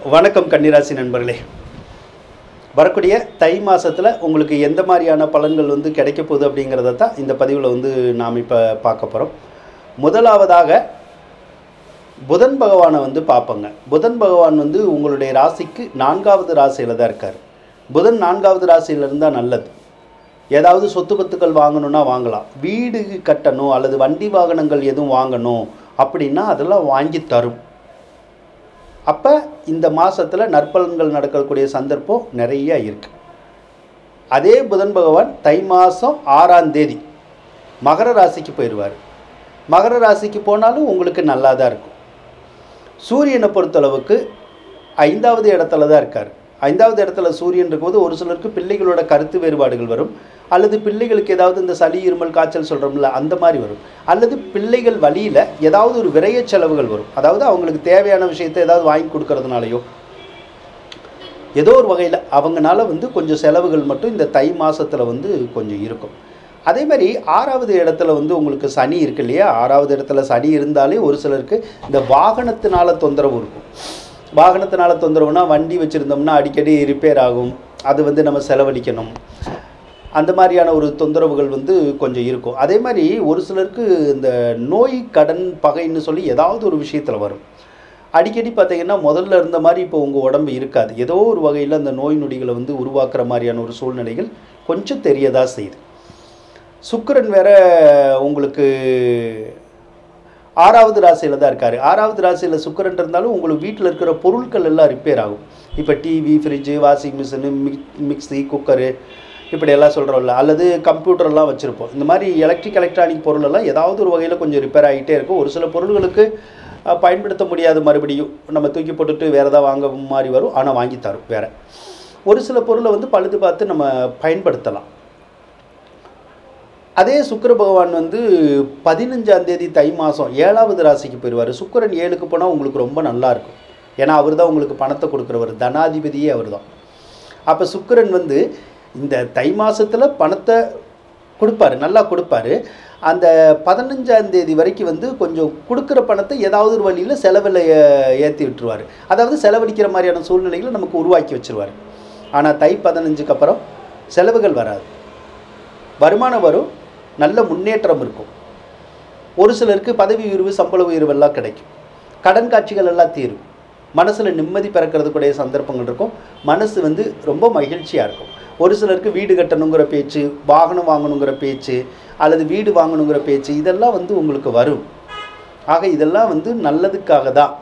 வணக்கம் கன்னிராசி நண்பர்களே. வரக்கூடிய தை மாதத்தில் உங்களுக்கு எந்த மாதிரியான பலன்கள் கிடைக்க போகுது அப்படிங்கிறத தான் இந்த பதிவில் நாம் இப்போ பார்க்க போகிறோம். முதலாவதாக புதன் பகவானை பார்ப்போங்க. புதன் பகவான் உங்களுடைய ராசிக்கு 4வது ராசியில் தான் இருக்கார். புதன் 4வது ராசியில் இருந்தால் நல்லது. ஏதாவது சொத்து பத்துக்கள் வாங்கணுன்னா வாங்கலாம். வீடு கட்டணும் அல்லது வண்டி வாகனங்கள் எதுவும் வாங்கணும் அப்படின்னா அதெல்லாம் வாங்கி தரும். அப்போ இந்த மாதத்தில் நற்பலன்கள் நடக்கக்கூடிய சந்தர்ப்பம் நிறைய இருக்குது. அதே புதன் பகவான் தை மாதம் 6ஆம் தேதி மகர ராசிக்கு போயிடுவார். மகர ராசிக்கு போனாலும் உங்களுக்கு நல்லா தான் இருக்கும். சூரியனை பொறுத்தளவுக்கு 5வது இடத்துல தான் இருக்கார். 5வது இடத்துல சூரியன் இருக்கும்போது ஒரு சிலருக்கு பிள்ளைகளோட கருத்து வேறுபாடுகள் வரும். அல்லது பிள்ளைகளுக்கு ஏதாவது இந்த சளி இருமல் காய்ச்சல் சொல்கிறோம்ல அந்த மாதிரி வரும். அல்லது பிள்ளைகள் வழியில் ஏதாவது ஒரு விரைய செலவுகள் வரும். அதாவது அவங்களுக்கு தேவையான விஷயத்தை ஏதாவது வாங்கி கொடுக்கறதுனாலையோ ஏதோ ஒரு வகையில் அவங்களால கொஞ்சம் செலவுகள் மட்டும் இந்த தை மாதத்தில் கொஞ்சம் இருக்கும். அதே மாதிரி 6வது இடத்துல உங்களுக்கு சனி இருக்கு இல்லையா. 6வது இடத்துல சனி இருந்தாலே ஒரு சிலருக்கு இந்த வாகனத்தினால தொந்தரவு இருக்கும். வாகனத்தினால தொந்தரவுனா வண்டி வச்சுருந்தோம்னா அடிக்கடி ரிப்பேர் ஆகும். அது நம்ம செலவழிக்கணும். அந்த மாதிரியான ஒரு தொந்தரவுகள் கொஞ்சம் இருக்கும். அதே மாதிரி ஒரு சிலருக்கு இந்த நோய் கடன் பகைன்னு சொல்லி ஏதாவது ஒரு விஷயத்தில் வரும். அடிக்கடி பார்த்திங்கன்னா முதல்ல இருந்த மாதிரி இப்போ உங்கள் உடம்பு இருக்காது. ஏதோ ஒரு வகையில் அந்த நோய் நொடிகளை உருவாக்குற மாதிரியான ஒரு சூழ்நிலைகள் கொஞ்சம் தெரியதான் செய்யுது. சுக்கிரன் வேற உங்களுக்கு 6வது ராசியில் தான் இருக்கார். 6வது ராசியில் சுக்கிரன் இருந்தாலும் உங்களுக்கு வீட்டில் இருக்கிற பொருட்கள் எல்லாம் ரிப்பேர் ஆகும். இப்போ TV, fridge, washing machine, mixie, cooker இப்படி எல்லாம் சொல்கிறோம்ல. அல்லது கம்ப்யூட்டர்லாம் வச்சுருப்போம். இந்த மாதிரி எலக்ட்ரானிக் பொருளெல்லாம் ஏதாவது ஒரு வகையில் கொஞ்சம் ரிப்பேர் ஆகிட்டே இருக்கும். ஒரு சில பொருள்களுக்கு பயன்படுத்த முடியாது, மறுபடியும் நம்ம தூக்கி போட்டுட்டு வேறு ஏதாவது வாங்க மாதிரி வரும். ஆனால் வாங்கி தரும் வேறு. ஒரு சில பொருளை பழுது பார்த்து நம்ம பயன்படுத்தலாம். அதே சுக்கிர பகவான் 15ஆம் தேதி தை மாதம் 7வது ராசிக்கு போயிடுவார். சுக்கிரன் 7க்கு போனால் உங்களுக்கு ரொம்ப நல்லாயிருக்கும். ஏன்னா அவர் தான் உங்களுக்கு பணத்தை கொடுக்குறவர், தனாதிபதியே அவர் தான். அப்போ சுக்கிரன் இந்த தை மாதத்தில் பணத்தை கொடுப்பாரு, நல்லா கொடுப்பாரு. அந்த 15ஆம் தேதி வரைக்கும் கொஞ்சம் கொடுக்குற பணத்தை ஏதாவது ஒரு வழியில் செலவில் ஏற்றி விட்டுருவார். அதாவது செலவழிக்கிற மாதிரியான சூழ்நிலைகளை நமக்கு உருவாக்கி வச்சுருவார். ஆனால் தை 15க்கு அப்புறம் செலவுகள் வராது, வருமானம் வரும், நல்ல முன்னேற்றம் இருக்கும். ஒரு சிலருக்கு பதவி உயர்வு, சம்பள உயர்வெல்லாம் கிடைக்கும். கடன் காட்சிகள் எல்லாம் தீரும். மனசில் நிம்மதி பிறக்கிறதுக்குடைய சந்தர்ப்பங்கள் இருக்கும். மனசு ரொம்ப மகிழ்ச்சியாக இருக்கும். ஒரு சிலருக்கு வீடு கட்டணுங்கிற பேச்சு, வாகனம் வாங்கணுங்கிற பேச்சு, அல்லது வீடு வாங்கணுங்கிற பேச்சு இதெல்லாம் உங்களுக்கு வரும். ஆக இதெல்லாம் நல்லதுக்காக தான்.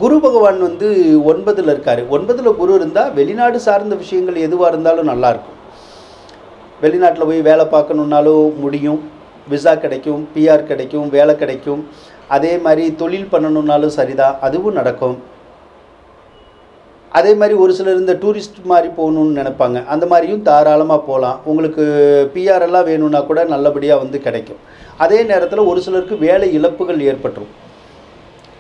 குரு பகவான் 9ல் இருக்கார். 9ல் குரு இருந்தால் வெளிநாடு சார்ந்த விஷயங்கள் எதுவாக இருந்தாலும் நல்லாயிருக்கும். வெளிநாட்டில் போய் வேலை பார்க்கணுன்னாலும் முடியும். விசா கிடைக்கும், பிஆர் கிடைக்கும், வேலை கிடைக்கும். அதே மாதிரி தொழில் பண்ணணுன்னாலும் சரிதான், அதுவும் நடக்கும். அதே மாதிரி ஒரு சிலர் இந்த டூரிஸ்ட் மாதிரி போகணுன்னு நினைப்பாங்க. அந்த மாதிரியும் தாராளமாக போகலாம். உங்களுக்கு பிஆர் எல்லாம் வேணும்னா கூட நல்லபடியாக கிடைக்கும். அதே நேரத்தில் ஒரு சிலருக்கு வேலை இழப்புகள் ஏற்பட்டுரும்.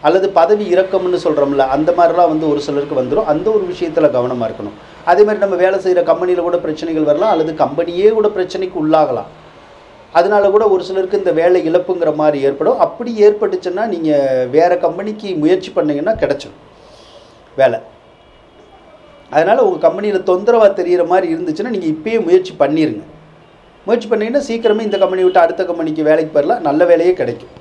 அல்லது பதவி இறக்கம்னு சொல்கிறோம்ல அந்த மாதிரிலாம் ஒரு சிலருக்கு வந்துடும். அந்த ஒரு விஷயத்தில் கவனமாக இருக்கணும். அதே மாதிரி நம்ம வேலை செய்கிற கம்பெனியில் கூட பிரச்சனைகள் வரலாம். அல்லது கம்பெனியே கூட பிரச்சனைக்கு உள்ளாகலாம். அதனால கூட ஒரு சிலருக்கு இந்த வேலை இழப்புங்கிற மாதிரி ஏற்படும். அப்படி ஏற்பட்டுச்சுன்னா நீங்கள் வேறு கம்பெனிக்கு முயற்சி பண்ணிங்கன்னா கிடச்சிடும் வேலை. அதனால் உங்கள் கம்பெனியில் தொந்தரவாக தெரிகிற மாதிரி இருந்துச்சுன்னா நீங்கள் இப்போயே முயற்சி பண்ணிடுங்க. முயற்சி பண்ணிங்கன்னா சீக்கிரமே இந்த கம்பெனி விட்டு அடுத்த கம்பெனிக்கு வேலைக்கு போயிடலாம், நல்ல வேலையே கிடைக்கும்.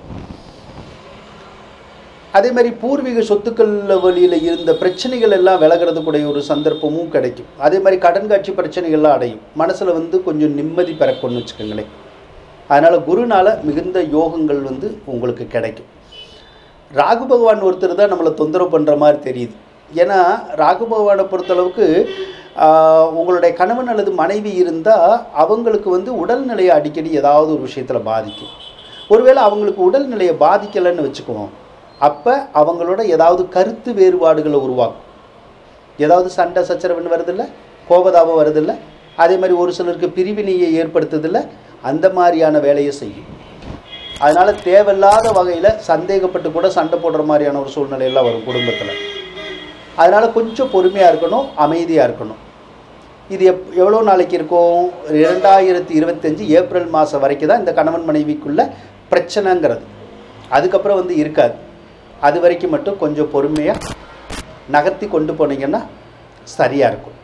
அதே மாதிரி பூர்வீக சொத்துக்கள் வழியில் இருந்த பிரச்சனைகள் எல்லாம் விலகிறதுக்குடைய ஒரு சந்தர்ப்பமும் கிடைக்கும். அதே மாதிரி கடன் காட்சி பிரச்சனைகள்லாம் அடையும். மனசில் கொஞ்சம் நிம்மதி பிறக்கும்னு வச்சுக்கோங்களேன். அதனால் குருனால் மிகுந்த யோகங்கள் உங்களுக்கு கிடைக்கும். ராகு பகவான் ஒருத்தர் தான் நம்மளை தொந்தரவு பண்ணுற மாதிரி தெரியுது. ஏன்னா ராகு பகவானை பொறுத்தளவுக்கு உங்களுடைய கணவன் அல்லது மனைவி இருந்தால் அவங்களுக்கு உடல்நிலையை அடிக்கடி ஏதாவது ஒரு விஷயத்தில் பாதிக்கும். ஒருவேளை அவங்களுக்கு உடல்நிலையை பாதிக்கலைன்னு வச்சுக்குவோம், அப்போ அவங்களோட ஏதாவது கருத்து வேறுபாடுகளை உருவாக்கும். ஏதாவது சண்டை சச்சரவுன்னு வருதில்லை, கோபதாபம் வருதில்லை. அதே மாதிரி ஒரு சிலருக்கு பிரிவினையை ஏற்படுத்துதில்லை. அந்த மாதிரியான வேலையை செய்யும். அதனால் தேவையில்லாத வகையில் சந்தேகப்பட்டு கூட சண்டை போடுற மாதிரியான ஒரு சூழ்நிலையெல்லாம் வரும் குடும்பத்தில். அதனால் கொஞ்சம் பொறுமையாக இருக்கணும், அமைதியாக இருக்கணும். இது எவ்வளோ நாளைக்கு இருக்கும்? 2025 ஏப்ரல் மாதம் வரைக்கும் தான் இந்த கணவன் மனைவிக்குள்ள பிரச்சனைங்கிறது. அதுக்கப்புறம் இருக்காது. அது வரைக்கும் மட்டும் கொஞ்சம் பொறுமையாக நகர்த்தி கொண்டு போனீங்கன்னா சரியாக இருக்கும்.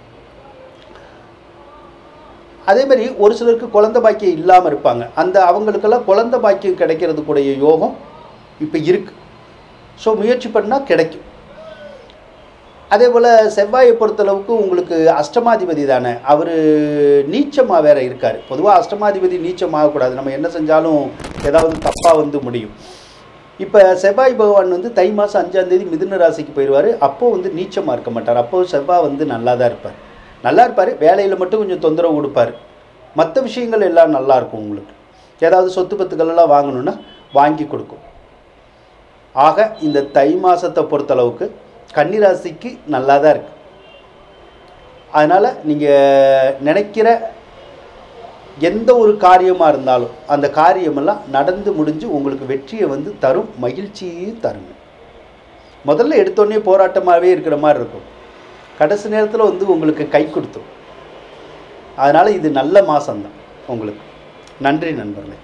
அதேமாதிரி ஒரு சிலருக்கு குழந்தை பாக்கியம் இல்லாமல் இருப்பாங்க. அவங்களுக்கெல்லாம் குழந்தை பாக்கியம் கிடைக்கிறதுக்குடைய யோகம் இப்போ இருக்குது. ஸோ முயற்சி பண்ணால் கிடைக்கும். அதே போல் செவ்வாயை பொறுத்தளவுக்கு உங்களுக்கு அஷ்டமாதிபதி தானே, அவர் நீச்சமாக வேற இருக்கார். பொதுவாக அஷ்டமாதிபதி நீச்சமாகக்கூடாது, நம்ம என்ன செஞ்சாலும் ஏதாவது தப்பாக முடியும். இப்போ செவ்வாய் பகவான் தை மாதம் 5ஆம் தேதி மிதுன ராசிக்கு போயிடுவார். அப்போது நீச்சமாக இருக்க மாட்டார். அப்போது செவ்வாய் நல்லா தான் இருப்பார். நல்லா இருப்பார், வேலையில் மட்டும் கொஞ்சம் தொந்தரவு கொடுப்பார். மற்ற விஷயங்கள் எல்லாம் நல்லாயிருக்கும். உங்களுக்கு ஏதாவது சொத்து பத்துக்களெல்லாம் வாங்கணுன்னா வாங்கி கொடுக்கும். ஆக இந்த தை மாதத்தை பொறுத்தளவுக்கு கன்னிராசிக்கு நல்லா தான் இருக்குது. அதனால் நீங்கள் நினைக்கிற எந்த ஒரு காரியமாக இருந்தாலும் அந்த காரியமெல்லாம் நடந்து முடிஞ்சு உங்களுக்கு வெற்றியை தரும், மகிழ்ச்சியையும் தருங்க. முதல்ல எடுத்தோடனே போராட்டமாகவே இருக்கிற மாதிரி இருக்கும், கடைசி நேரத்தில் உங்களுக்கு கை கொடுத்துரும். அதனால் இது நல்ல மாதம்தான் உங்களுக்கு. நன்றி நண்பர்களே.